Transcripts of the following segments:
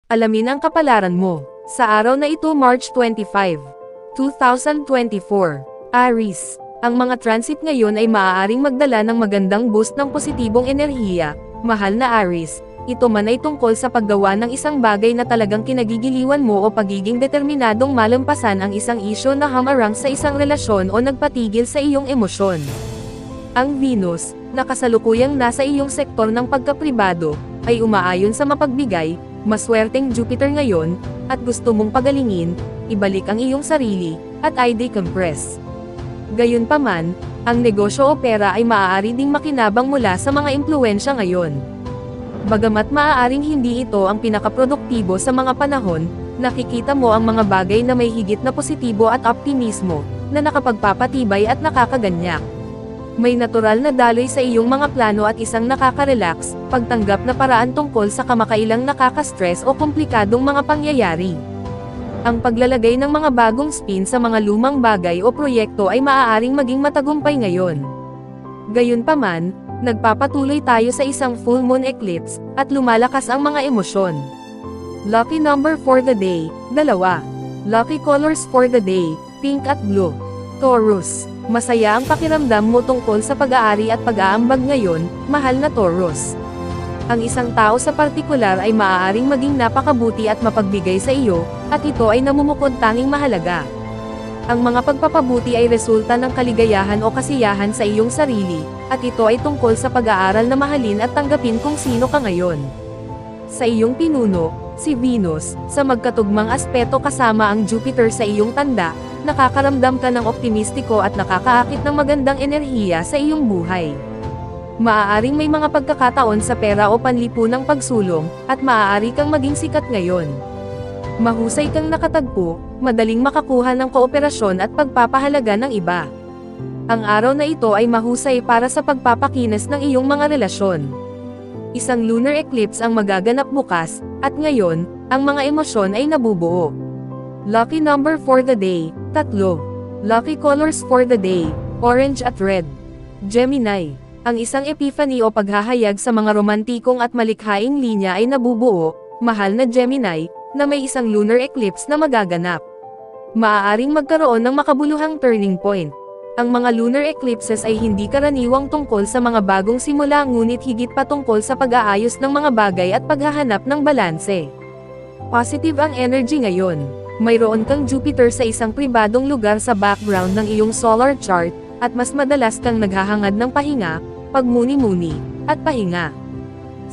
Alamin ang kapalaran mo. Sa araw na ito March 25, 2024, Aries. Ang mga transit ngayon ay maaaring magdala ng magandang boost ng positibong enerhiya. Mahal na Aries, ito man ay tungkol sa paggawa ng isang bagay na talagang kinagigiliwan mo o pagiging determinadong malampasan ang isang isyu na hamarang sa isang relasyon o nagpatigil sa iyong emosyon. Ang Venus, na kasalukuyang nasa iyong sektor ng pagkapribado, ay umaayon sa mapagbigay, maswerteng Jupiter ngayon, at gusto mong pagalingin, ibalik ang iyong sarili, at i-decompress. Gayunpaman, ang negosyo o pera ay maaari ding makinabang mula sa mga impluwensya ngayon. Bagamat maaaring hindi ito ang pinakaproduktibo sa mga panahon, nakikita mo ang mga bagay na may higit na positibo at optimismo, na nakapagpapatibay at nakakaganyak. May natural na daloy sa iyong mga plano at isang nakaka-relax, pagtanggap na paraan tungkol sa kamakailang nakaka-stress o komplikadong mga pangyayari. Ang paglalagay ng mga bagong spin sa mga lumang bagay o proyekto ay maaaring maging matagumpay ngayon. Gayunpaman, nagpapatuloy tayo sa isang full moon eclipse, at lumalakas ang mga emosyon. Lucky number for the day, 2. Lucky colors for the day, pink at blue. Taurus. Masaya ang pakiramdam mo tungkol sa pag-aari at pag-aambag ngayon, mahal na Taurus. Ang isang tao sa partikular ay maaaring maging napakabuti at mapagbigay sa iyo, at ito ay namumukod tanging mahalaga. Ang mga pagpapabuti ay resulta ng kaligayahan o kasiyahan sa iyong sarili, at ito ay tungkol sa pag-aaral na mahalin at tanggapin kung sino ka ngayon. Sa iyong pinuno, si Venus, sa magkatugmang aspeto kasama ang Jupiter sa iyong tanda, nakakaramdam ka ng optimistiko at nakakaakit ng magandang enerhiya sa iyong buhay. Maaaring may mga pagkakataon sa pera o panlipunang pagsulong, at maaari kang maging sikat ngayon. Mahusay kang nakatagpo, madaling makakuha ng kooperasyon at pagpapahalaga ng iba. Ang araw na ito ay mahusay para sa pagpapakinis ng iyong mga relasyon. Isang lunar eclipse ang magaganap bukas, at ngayon, ang mga emosyon ay nabubuo. Lucky number for the day, 3. Lucky colors for the day, orange at red. Gemini. Ang isang epiphany o paghahayag sa mga romantikong at malikhaing linya ay nabubuo, mahal na Gemini, na may isang lunar eclipse na magaganap. Maaaring magkaroon ng makabuluhang turning point. Ang mga lunar eclipses ay hindi karaniwang tungkol sa mga bagong simula ngunit higit pa tungkol sa pag-aayos ng mga bagay at paghahanap ng balanse. Positive ang energy ngayon. Mayroon kang Jupiter sa isang pribadong lugar sa background ng iyong solar chart, at mas madalas kang naghahangad ng pahinga, pagmuni-muni, at pahinga.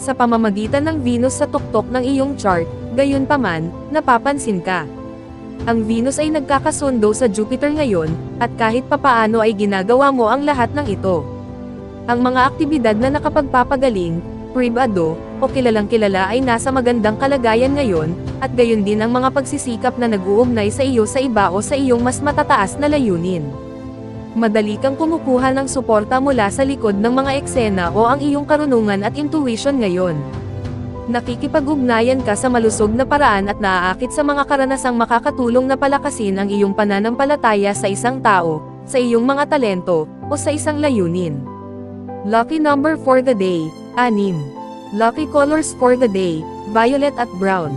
Sa pamamagitan ng Venus sa tuktok ng iyong chart, gayunpaman, napapansin ka. Ang Venus ay nagkakasundo sa Jupiter ngayon, at kahit papaano ay ginagawa mo ang lahat ng ito. Ang mga aktibidad na nakapagpapagaling, pribado, o kilalang-kilala ay nasa magandang kalagayan ngayon, at gayon din ang mga pagsisikap na nag-uugnay sa iyo sa iba o sa iyong mas matataas na layunin. Madali kang kumukuha ng suporta mula sa likod ng mga eksena o ang iyong karunungan at intuition ngayon. Nakikipag-ugnayan ka sa malusog na paraan at naaakit sa mga karanasang makakatulong na palakasin ang iyong pananampalataya sa isang tao, sa iyong mga talento, o sa isang layunin. Lucky number for the day, 6. Lucky colors for the day, violet at brown.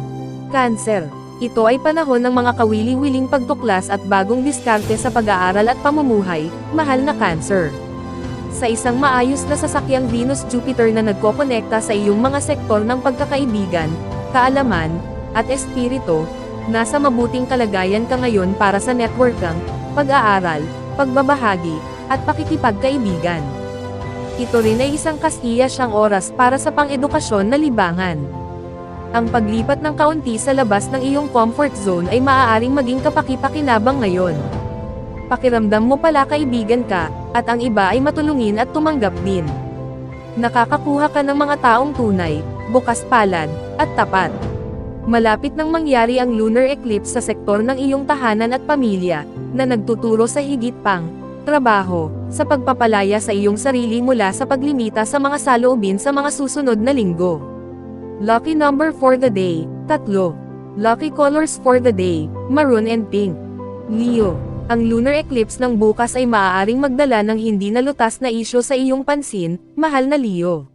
Cancer. Ito ay panahon ng mga kawili-wiling pagtuklas at bagong diskarte sa pag-aaral at pamumuhay, mahal na Cancer. Sa isang maayos na sasakyang Venus-Jupiter na nagkokonekta sa iyong mga sektor ng pagkakaibigan, kaalaman, at espiritu, nasa mabuting kalagayan ka ngayon para sa networking, pag-aaral, pagbabahagi, at pakikipagkaibigan. Ito rin ay isang kasiya-siyang oras para sa pang-edukasyon na libangan. Ang paglipat ng kaunti sa labas ng iyong comfort zone ay maaaring maging kapaki-pakinabang ngayon. Pakiramdam mo pala kaibigan ka, at ang iba ay matulungin at tumanggap din. Nakakakuha ka ng mga taong tunay, bukas palad, at tapat. Malapit nang mangyari ang lunar eclipse sa sektor ng iyong tahanan at pamilya, na nagtuturo sa higit pang trabaho, sa pagpapalaya sa iyong sarili mula sa paglimita sa mga saloobin sa mga susunod na linggo. Lucky number for the day, 3. Lucky colors for the day, maroon and pink. Leo. Ang lunar eclipse ng bukas ay maaaring magdala ng hindi nalutas na isyu sa iyong pansin, mahal na Leo.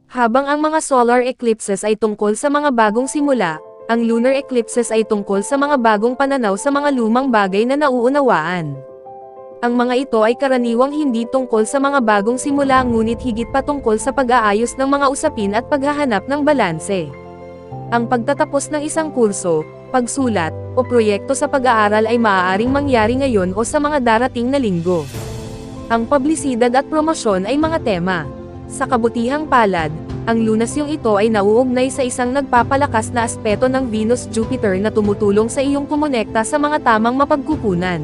Habang ang mga solar eclipses ay tungkol sa mga bagong simula, Ang lunar eclipses ay tungkol sa mga bagong pananaw sa mga lumang bagay na nauunawaan. Ang mga ito ay karaniwang hindi tungkol sa mga bagong simula ngunit higit pa tungkol sa pag-aayos ng mga usapin at paghahanap ng balanse. Ang pagtatapos ng isang kurso, pagsulat, o proyekto sa pag-aaral ay maaaring mangyari ngayon o sa mga darating na linggo. Ang publisidad at promosyon ay mga tema. Sa kabutihang palad, ang lunasyong ito ay nauugnay sa isang nagpapalakas na aspeto ng Venus-Jupiter na tumutulong sa iyong kumonekta sa mga tamang mapagkukunan.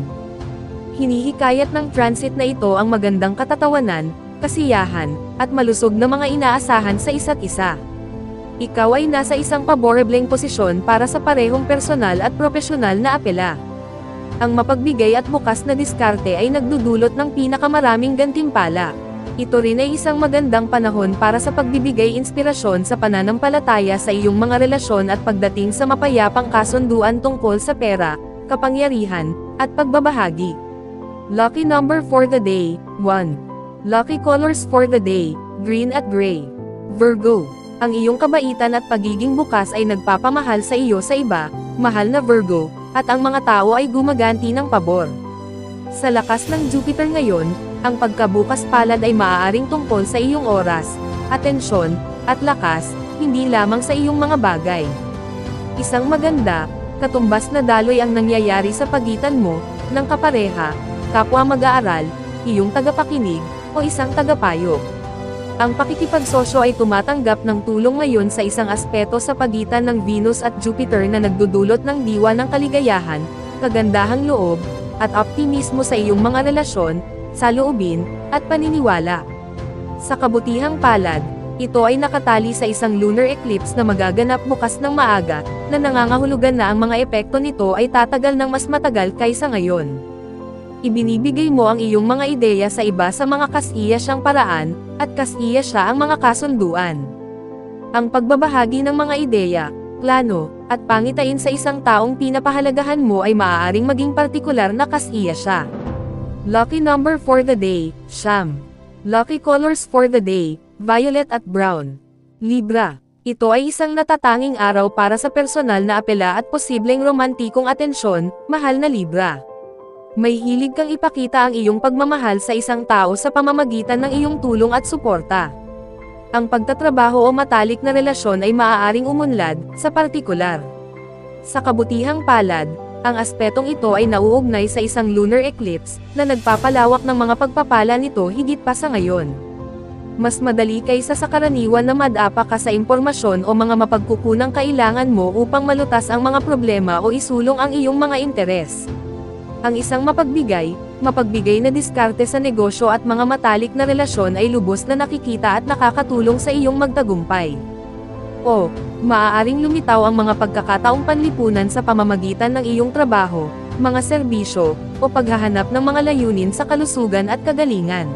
Hinihikayat ng transit na ito ang magandang katatawanan, kasiyahan, at malusog na mga inaasahan sa isa't isa. Ikaw ay nasa isang paborebleng posisyon para sa parehong personal at propesyonal na apela. Ang mapagbigay at bukas na diskarte ay nagdudulot ng pinakamaraming gantimpala. Ito rin ay isang magandang panahon para sa pagbibigay inspirasyon sa pananampalataya sa iyong mga relasyon at pagdating sa mapayapang kasunduan tungkol sa pera, kapangyarihan, at pagbabahagi. Lucky number for the day, 1. Lucky colors for the day, green at gray. Virgo. Ang iyong kabaitan at pagiging bukas ay nagpapamahal sa iyo sa iba, mahal na Virgo, at ang mga tao ay gumaganti ng pabor. Sa lakas ng Jupiter ngayon, ang pagkabukas palad ay maaaring tungkol sa iyong oras, atensyon, at lakas, hindi lamang sa iyong mga bagay. Isang maganda, katumbas na daloy ang nangyayari sa pagitan mo, ng kapareha, kapwa mag-aaral, iyong tagapakinig, o isang tagapayo. Ang pakikipagsosyo ay tumatanggap ng tulong ngayon sa isang aspeto sa pagitan ng Venus at Jupiter na nagdudulot ng diwa ng kaligayahan, kagandahang loob, at optimismo sa iyong mga relasyon, saloobin, at paniniwala. Sa kabutihang palad, ito ay nakatali sa isang lunar eclipse na magaganap bukas ng maaga, na nangangahulugan na ang mga epekto nito ay tatagal ng mas matagal kaysa ngayon. Ibinibigay mo ang iyong mga ideya sa iba sa mga kasiya siyang paraan, at kasiya siya ang mga kasunduan. Ang pagbabahagi ng mga ideya, plano, at pangitain sa isang taong pinapahalagahan mo ay maaaring maging partikular na kasiya siya. Lucky number for the day, Siyam. Lucky colors for the day, violet at brown. Libra. Ito ay isang natatanging araw para sa personal na apela at posibleng romantikong atensyon, mahal na Libra. May hilig kang ipakita ang iyong pagmamahal sa isang tao sa pamamagitan ng iyong tulong at suporta. Ang pagtatrabaho o matalik na relasyon ay maaaring umunlad, sa partikular. Sa kabutihang palad, ang aspetong ito ay nauugnay sa isang lunar eclipse, na nagpapalawak ng mga pagpapala nito higit pa sa ngayon. Mas madali kaysa sa karaniwan na madapa ka sa impormasyon o mga mapagkukunang kailangan mo upang malutas ang mga problema o isulong ang iyong mga interes. Ang isang mapagbigay na diskarte sa negosyo at mga matalik na relasyon ay lubos na nakikita at nakakatulong sa iyong magtagumpay. O, maaaring lumitaw ang mga pagkakataong panlipunan sa pamamagitan ng iyong trabaho, mga serbisyo, o paghahanap ng mga layunin sa kalusugan at kagalingan.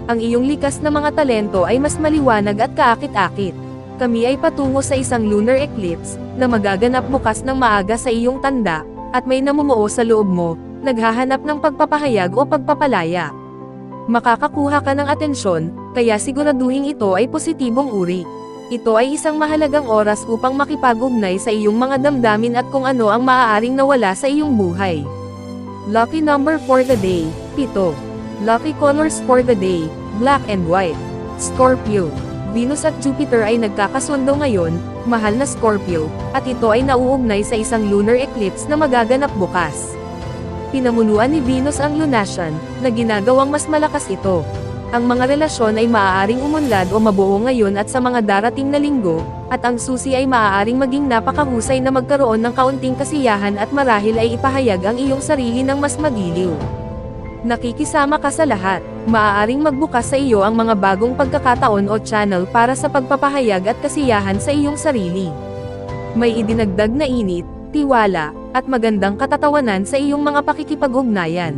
Ang iyong likas na mga talento ay mas maliwanag at kaakit-akit. Kami ay patungo sa isang lunar eclipse, na magaganap bukas ng maaga sa iyong tanda, at may namumuo sa loob mo, naghahanap ng pagpapahayag o pagpapalaya. Makakakuha ka ng atensyon, kaya siguraduhin ito ay positibong uri. Ito ay isang mahalagang oras upang makipag-ugnay sa iyong mga damdamin at kung ano ang maaaring nawala sa iyong buhay. Lucky number for the day, 7. Lucky colors for the day, black and white. Scorpio. Venus at Jupiter ay nagkakasundo ngayon, mahal na Scorpio, at ito ay nauugnay sa isang lunar eclipse na magaganap bukas. Pinamunuan ni Venus ang lunasyon, na ginagawang mas malakas ito. Ang mga relasyon ay maaaring umunlad o mabuo ngayon at sa mga darating na linggo, at ang susi ay maaaring maging napakahusay na magkaroon ng kaunting kasiyahan at marahil ay ipahayag ang iyong sarili ng mas magiliw. Nakikisama ka sa lahat, maaaring magbukas sa iyo ang mga bagong pagkakataon o channel para sa pagpapahayag at kasiyahan sa iyong sarili. May idinagdag na init, tiwala, at magandang katatawanan sa iyong mga pakikipag-ugnayan.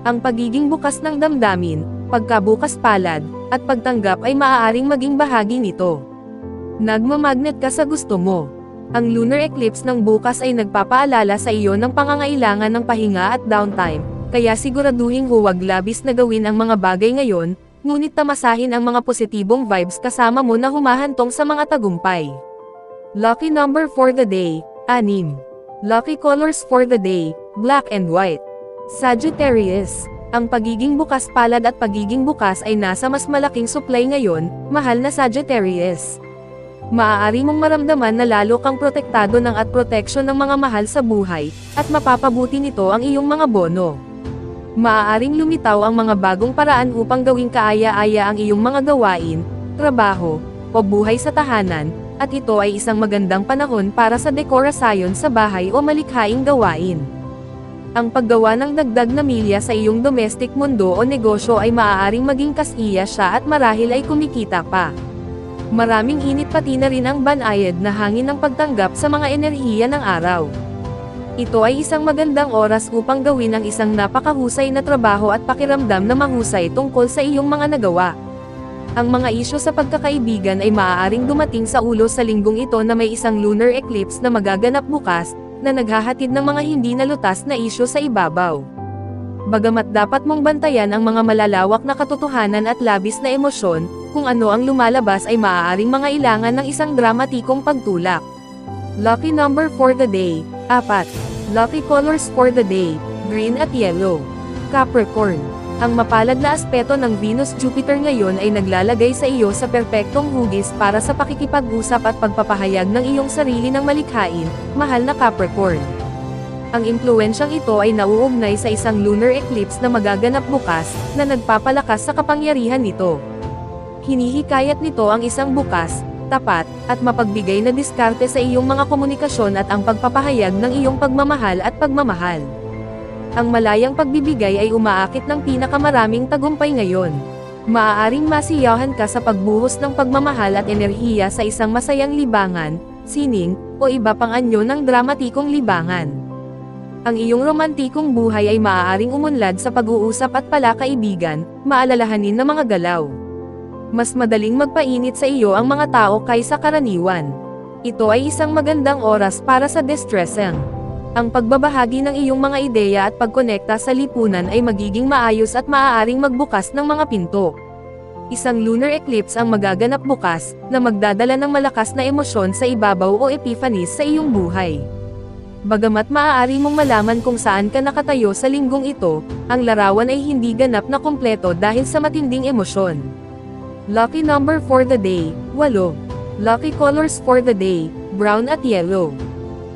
Ang pagiging bukas ng damdamin, pagkabukas palad, at pagtanggap ay maaaring maging bahagi nito. Nagmamagnet ka sa gusto mo. Ang lunar eclipse ng bukas ay nagpapaalala sa iyo ng pangangailangan ng pahinga at downtime, kaya siguraduhin huwag labis na gawin ang mga bagay ngayon, ngunit tamasahin ang mga positibong vibes kasama mo na humahantong sa mga tagumpay. Lucky number for the day, 6. Lucky colors for the day, black and white. Sagittarius. Ang pagiging bukas palad at pagiging bukas ay nasa mas malaking supply ngayon, mahal na Sagittarius. Maaari mong maramdaman na lalo kang protektado ng at proteksyon ng mga mahal sa buhay, at mapapabuti nito ang iyong mga bono. Maaaring lumitaw ang mga bagong paraan upang gawing kaaya-aya ang iyong mga gawain, trabaho, o buhay sa tahanan, at ito ay isang magandang panahon para sa dekorasyon sa bahay o malikhaing gawain. Ang paggawa ng dagdag na milya sa iyong domestic mundo o negosyo ay maaaring maging kasiya siya at marahil ay kumikita pa. Maraming init pati na rin ang banayad na hangin ng pagtanggap sa mga enerhiya ng araw. Ito ay isang magandang oras upang gawin ang isang napakahusay na trabaho at pakiramdam na mahusay tungkol sa iyong mga nagawa. Ang mga isyu sa pagkakaibigan ay maaaring dumating sa ulo sa linggong ito na may isang lunar eclipse na magaganap bukas, na naghahatid ng mga hindi nalutas na isyu sa ibabaw. Bagamat dapat mong bantayan ang mga malalawak na katotohanan at labis na emosyon, kung ano ang lumalabas ay maaaring mga ilangan ng isang dramatikong pagtulak. Lucky number for the day, 4. Lucky colors for the day, green at yellow. Capricorn. Ang mapalad na aspeto ng Venus-Jupiter ngayon ay naglalagay sa iyo sa perpektong hugis para sa pakikipag-usap at pagpapahayag ng iyong sarili ng malikhain, mahal na Capricorn. Ang impluensyang ito ay nauugnay sa isang lunar eclipse na magaganap bukas, na nagpapalakas sa kapangyarihan nito. Hinihikayat nito ang isang bukas, tapat, at mapagbigay na diskarte sa iyong mga komunikasyon at ang pagpapahayag ng iyong pagmamahal at pagmamahal. Ang malayang pagbibigay ay umaakit ng pinakamaraming tagumpay ngayon. Maaaring masiyahan ka sa pagbuhos ng pagmamahal at enerhiya sa isang masayang libangan, sining, o iba pang anyo ng dramatikong libangan. Ang iyong romantikong buhay ay maaaring umunlad sa pag-uusap at palakaibigan, maalalahanin na mga galaw. Mas madaling magpainit sa iyo ang mga tao kaysa karaniwan. Ito ay isang magandang oras para sa distressing. Ang pagbabahagi ng iyong mga ideya at pagkonekta sa lipunan ay magiging maayos at maaaring magbukas ng mga pinto. Isang lunar eclipse ang magaganap bukas, na magdadala ng malakas na emosyon sa ibabaw o epiphanies sa iyong buhay. Bagamat maaari mong malaman kung saan ka nakatayo sa linggong ito, ang larawan ay hindi ganap na kumpleto dahil sa matinding emosyon. Lucky number for the day, 8. Lucky colors for the day, brown at yellow.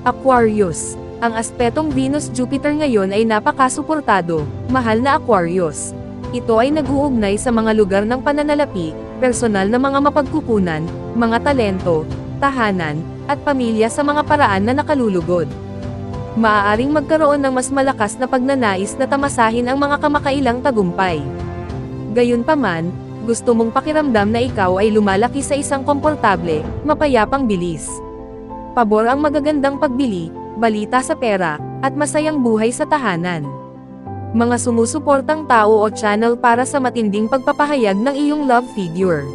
Aquarius. Ang aspetong Venus-Jupiter ngayon ay napakasuportado, mahal na Aquarius. Ito ay nag-uugnay sa mga lugar ng pananalapi, personal na mga mapagkukunan, mga talento, tahanan, at pamilya sa mga paraan na nakalulugod. Maaaring magkaroon ng mas malakas na pagnanais na tamasahin ang mga kamakailang tagumpay. Gayunpaman, gusto mong pakiramdam na ikaw ay lumalaki sa isang komportable, mapayapang bilis. Pabor ang magagandang pagbili, balita sa pera, at masayang buhay sa tahanan. Mga sumusuportang tao o channel para sa matinding pagpapahayag ng iyong love figure.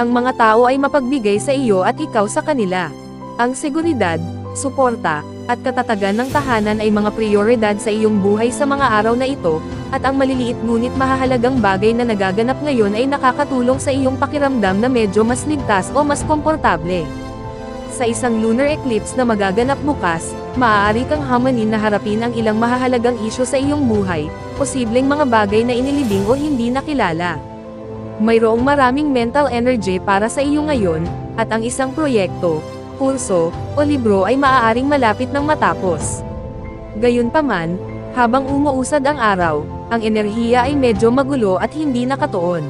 Ang mga tao ay mapagbigay sa iyo at ikaw sa kanila. Ang seguridad, suporta, at katatagan ng tahanan ay mga prioridad sa iyong buhay sa mga araw na ito, at ang maliliit ngunit mahahalagang bagay na nagaganap ngayon ay nakakatulong sa iyong pakiramdam na medyo mas ligtas o mas komportable. Sa isang lunar eclipse na magaganap bukas, maaari kang hamanin na harapin ang ilang mahahalagang isyu sa iyong buhay, posibleng mga bagay na inilibing o hindi nakilala. Mayroong maraming mental energy para sa iyo ngayon, at ang isang proyekto, kurso, o libro ay maaaring malapit ng matapos. Gayunpaman, habang umuusad ang araw, ang enerhiya ay medyo magulo at hindi nakatuon.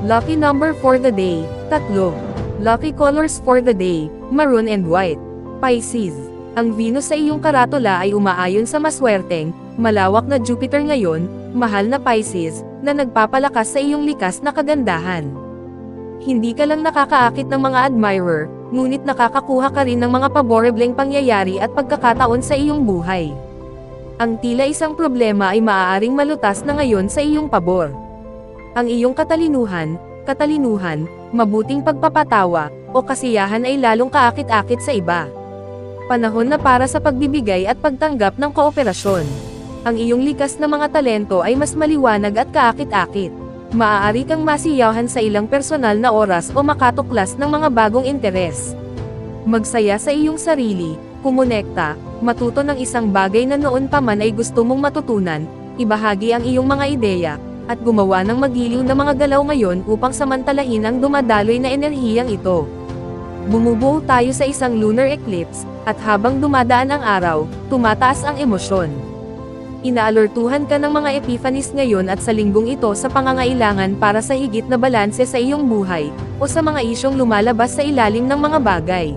Lucky number for the day, 3. Lucky colors for the day, maroon and white. Pisces. Ang Venus sa iyong karatula ay umaayon sa maswerteng, malawak na Jupiter ngayon, mahal na Pisces, na nagpapalakas sa iyong likas na kagandahan. Hindi ka lang nakakaakit ng mga admirer, ngunit nakakakuha ka rin ng mga paborebleng pangyayari at pagkakataon sa iyong buhay. Ang tila isang problema ay maaaring malutas na ngayon sa iyong pabor. Ang iyong katalinuhan, mabuting pagpapatawa, o kasiyahan ay lalong kaakit-akit sa iba. Panahon na para sa pagbibigay at pagtanggap ng kooperasyon. Ang iyong likas na mga talento ay mas maliwanag at kaakit-akit. Maaari kang masiyahan sa ilang personal na oras o makatuklas ng mga bagong interes. Magsaya sa iyong sarili, kumonekta, matuto ng isang bagay na noon pa man ay gusto mong matutunan, ibahagi ang iyong mga ideya, at gumawa ng magiliw na mga galaw ngayon upang samantalahin ang dumadaloy na enerhiyang ito. Bumubuo tayo sa isang lunar eclipse, at habang dumadaan ang araw, tumataas ang emosyon. Inaalertuhan ka ng mga epiphanies ngayon at sa linggong ito sa pangangailangan para sa higit na balanse sa iyong buhay, o sa mga isyong lumalabas sa ilalim ng mga bagay.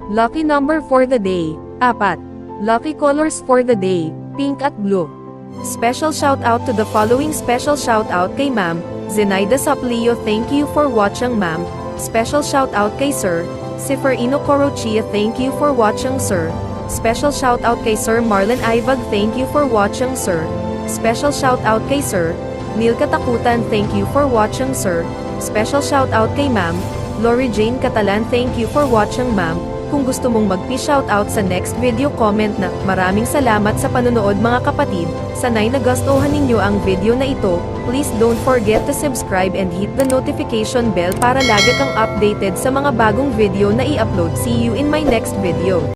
Lucky number for the day, 4. Lucky colors for the day, pink at blue. Special shout out to the following. Special shout out kay Ma'am Zenaida Saplio, thank you for watching Ma'am. Special shout out kay Sir Seferino Corochia, thank you for watching Sir. Special shout out kay Sir Marlon Ivag, thank you for watching Sir. Special shout out kay Sir Neil Katakutan, thank you for watching Sir. Special shout out kay Ma'am Lori Jane Catalan, thank you for watching Ma'am. Kung gusto mong magpi-shoutout sa next video, comment na, maraming salamat sa panonood mga kapatid, sanay nagustuhan ninyo ang video na ito, please don't forget to subscribe and hit the notification bell para lagi kang updated sa mga bagong video na i-upload. See you in my next video.